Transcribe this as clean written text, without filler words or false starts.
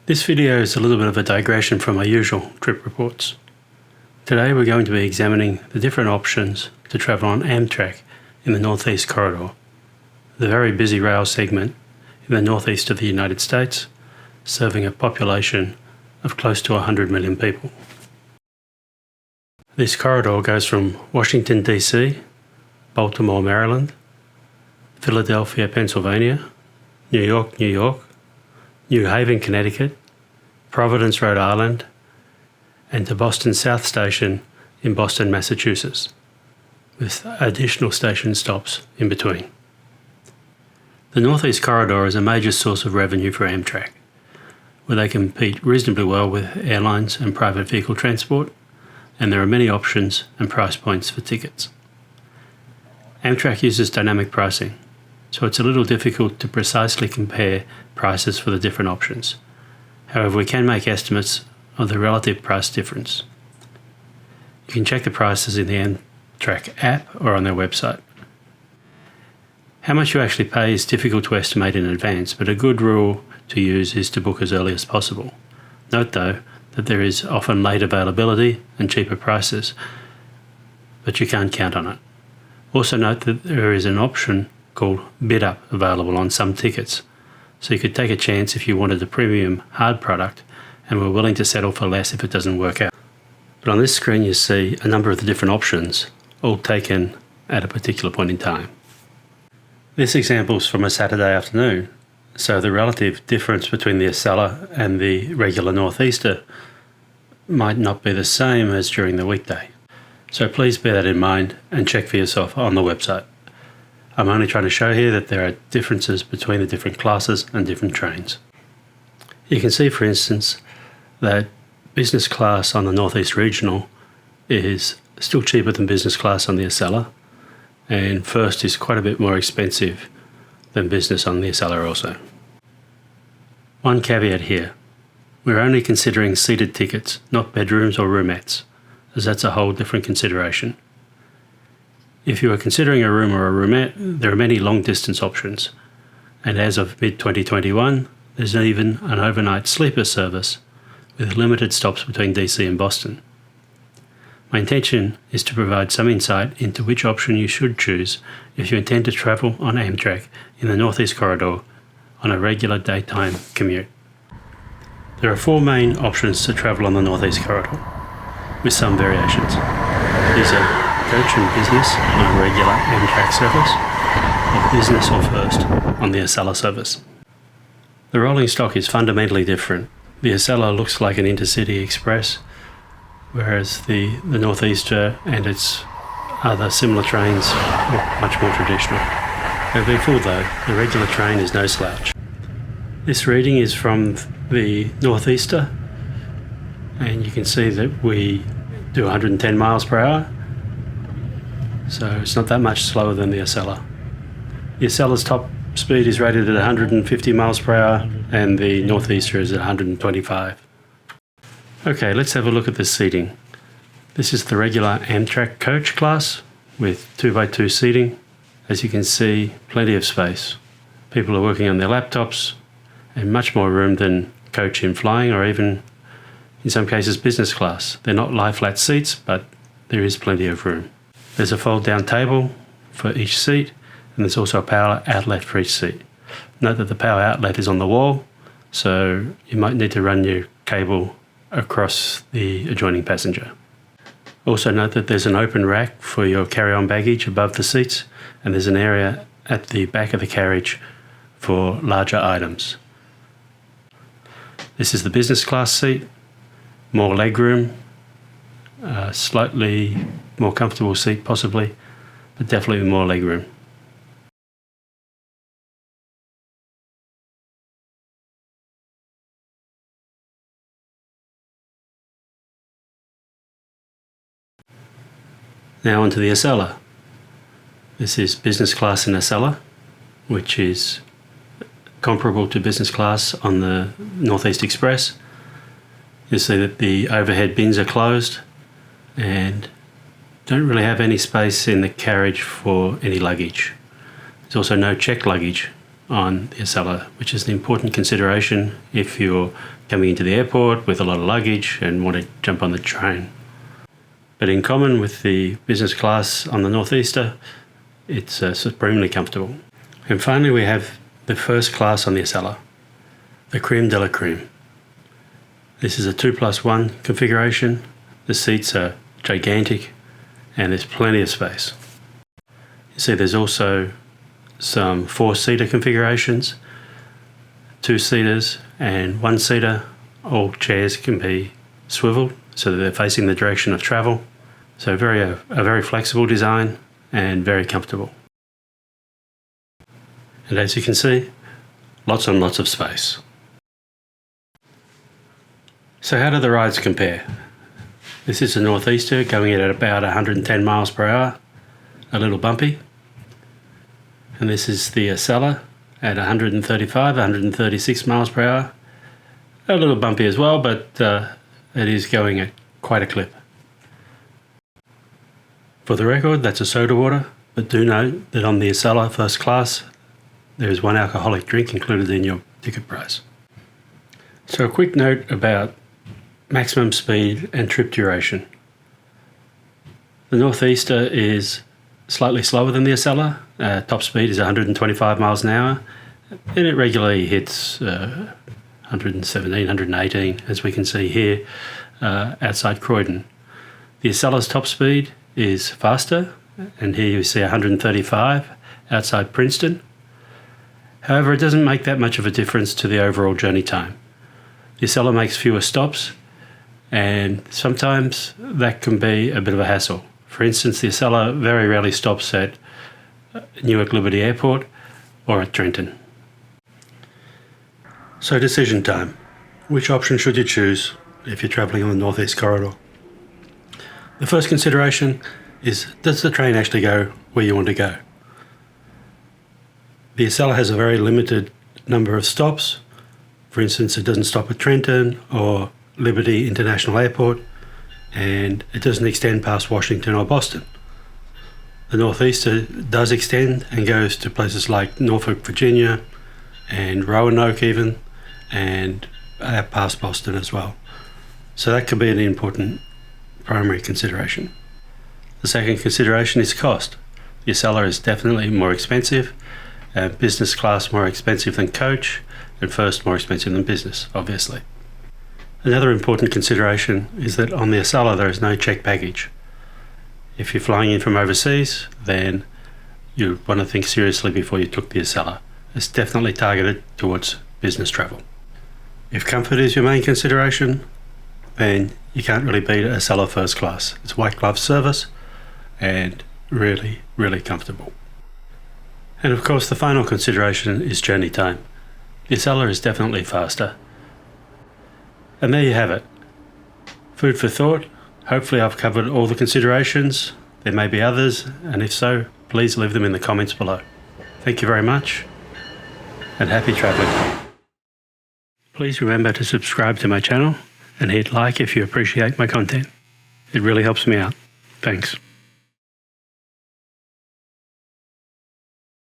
This video is a little bit of a digression from our usual trip reports. Today we're going to be examining the different options to travel on Amtrak in the Northeast Corridor, the very busy rail segment in the northeast of the United States, serving a population of close to 100 million people. This corridor goes from Washington, D.C., Baltimore, Maryland, Philadelphia, Pennsylvania, New York, New York, New Haven, Connecticut, Providence, Rhode Island, and to Boston South Station in Boston, Massachusetts, with additional station stops in between. The Northeast Corridor is a major source of revenue for Amtrak, where they compete reasonably well with airlines and private vehicle transport, and there are many options and price points for tickets. Amtrak uses dynamic pricing, so it's a little difficult to precisely compare prices for the different options. However, we can make estimates of the relative price difference. You can check the prices in the Amtrak app or on their website. How much you actually pay is difficult to estimate in advance, but a good rule to use is to book as early as possible. Note though that there is often late availability and cheaper prices, but you can't count on it. Also note that there is an option called bid up available on some tickets, so you could take a chance if you wanted a premium hard product and were willing to settle for less if it doesn't work out. But on this screen you see a number of the different options, all taken at a particular point in time. This example is from a Saturday afternoon, so the relative difference between the Acela and the regular Northeaster might not be the same as during the weekday. So please bear that in mind and check for yourself on the website. I'm only trying to show here that there are differences between the different classes and different trains. You can see, for instance, that business class on the Northeast Regional is still cheaper than business class on the Acela, and first is quite a bit more expensive than business on the Acela also. One caveat here, we're only considering seated tickets, not bedrooms or roomettes, as that's a whole different consideration. If you are considering a room or a roomette, there are many long-distance options, and as of mid-2021, there's even an overnight sleeper service with limited stops between DC and Boston. My intention is to provide some insight into which option you should choose if you intend to travel on Amtrak in the Northeast Corridor on a regular daytime commute. There are four main options to travel on the Northeast Corridor, with some variations. These are coach and business on a regular Amtrak service, or business or first on the Acela service. The rolling stock is fundamentally different. The Acela looks like an intercity express, whereas the Northeaster and its other similar trains look much more traditional. They've been full though, the regular train is no slouch. This reading is from the Northeaster, and you can see that we do 110 miles per hour, so it's not that much slower than the Acela. The Acela's top speed is rated at 150 miles per hour and the Northeaster is at 125. Okay, let's have a look at this seating. This is the regular Amtrak coach class with 2x2 seating. As you can see, plenty of space. People are working on their laptops and much more room than coach in flying or even in some cases business class. They're not lie-flat seats, but there is plenty of room. There's a fold-down table for each seat, and there's also a power outlet for each seat. Note that the power outlet is on the wall, so you might need to run your cable across the adjoining passenger. Also note that there's an open rack for your carry-on baggage above the seats, and there's an area at the back of the carriage for larger items. This is the business class seat, more legroom, slightly more comfortable seat possibly, but definitely more legroom. Now onto the Acela. This is business class in Acela, which is comparable to business class on the Northeast Express. You'll see that the overhead bins are closed and don't really have any space in the carriage for any luggage. There's also no checked luggage on the Acela, which is an important consideration if you're coming into the airport with a lot of luggage and want to jump on the train. But in common with the business class on the Northeaster, it's supremely comfortable. And finally, we have the first class on the Acela, the creme de la creme. This is a 2+1 configuration. The seats are gigantic and there's plenty of space. You see there's also some 4-seater configurations, 2-seaters and 1-seater. All chairs can be swiveled so that they're facing the direction of travel. So a very flexible design and very comfortable. And as you can see, lots and lots of space. So how do the rides compare? This is the Northeaster going at about 110 miles per hour, a little bumpy. And this is the Acela at 135, 136 miles per hour. A little bumpy as well, but it is going at quite a clip. For the record, that's a soda water, but do note that on the Acela first class, there is 1 alcoholic drink included in your ticket price. So a quick note about maximum speed and trip duration. The Northeaster is slightly slower than the Acela. Top speed is 125 miles an hour, and it regularly hits 117, 118, as we can see here outside Croydon. The Acela's top speed is faster, and here you see 135 outside Princeton. However, it doesn't make that much of a difference to the overall journey time. The Acela makes fewer stops, and sometimes that can be a bit of a hassle. For instance, the Acela very rarely stops at Newark Liberty Airport or at Trenton. So decision time. Which option should you choose if you're travelling on the Northeast Corridor? The first consideration is, does the train actually go where you want to go? The Acela has a very limited number of stops. For instance, it doesn't stop at Trenton or Liberty International Airport, and it doesn't extend past Washington or Boston. The Northeaster does extend and goes to places like Norfolk, Virginia, and Roanoke even, and past Boston as well. So that could be an important primary consideration. The second consideration is cost. The Acela is definitely more expensive, business class more expensive than coach, and first more expensive than business, obviously. Another important consideration is that on the Acela there is no checked baggage. If you're flying in from overseas, then you want to think seriously before you took the Acela. It's definitely targeted towards business travel. If comfort is your main consideration, then you can't really beat a Acela first class. It's white glove service and really, really comfortable. And of course the final consideration is journey time. The Acela is definitely faster. And there you have it. Food for thought. Hopefully I've covered all the considerations. There may be others, and if so, please leave them in the comments below. Thank you very much, and happy travelling. Please remember to subscribe to my channel and hit like if you appreciate my content. It really helps me out. Thanks.